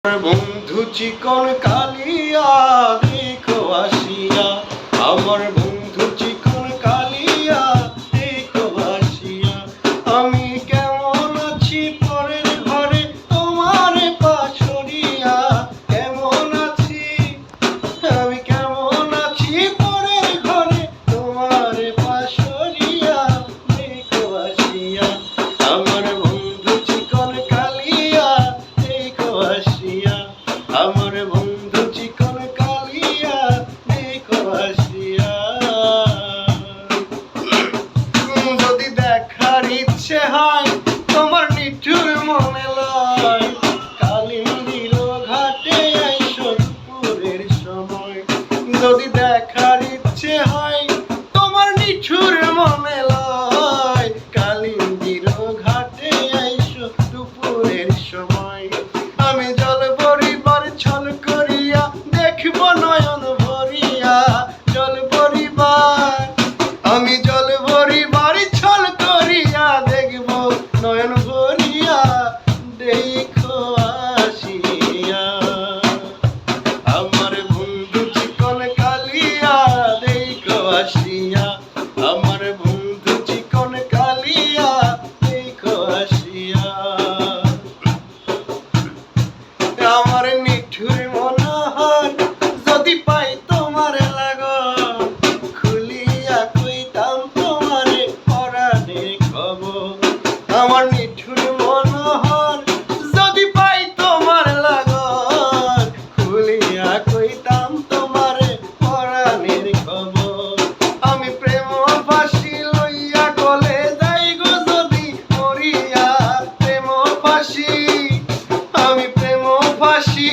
বন্ধু চিকন কালিয়া দেখো আসিয়া, আমার বন্ধু চিকন কালিয়া দেখো আসিয়া। আমি কেমন আছি পরের ঘরে তোমার পাশরিয়া, কেমন আছি আমি কেমন আছি পরের ঘরে তোমার পাশরিয়া দেখো আসিয়া। আমার বন্ধু চিকন কালিয়া দেখো আসিয়া, আমার বন্ধু চিকন কালিয়া দেখো আসিয়া। যদি দেখার ইচ্ছে হয় তোমার নিঠুর মনে লয়, কালিন্দির ঘাটে আইসো দুপুরের সময়। যদি দেখার ইচ্ছে হয় তোমার নিঠুর মনে লয়, কালিন্দির ঘাটে আইসো দুপুরের সময়। আমি জল ভরিবার ছল করিয়া দেখব নয়ন ভরিয়া, জল ভরিবার আমি জল ভরিবার ছল করিয়া দেখব নয়ন ভরিয়া দেখো আসিয়া। আমার বন্ধু চিকন কালিয়া দেখো আসিয়া, আমার বন্ধু চিকন কালিয়া দেখো আসিয়া। আমার নিঠুর মনোহর যদি পাই তোমার লাগন, খুলিয়া কইতাম তোমারে পরাণের খবর। আমার নিঠুর মনোহর যদি পাই তোমার লাগন, খুলিয়া কইতাম তোমারে পরাণের খবর। আমি প্রেম ফাঁসি লইয়া গলে যাই গো যদি মরিয়া, প্রেম ফাঁসি আমি প্রেম ফাঁসি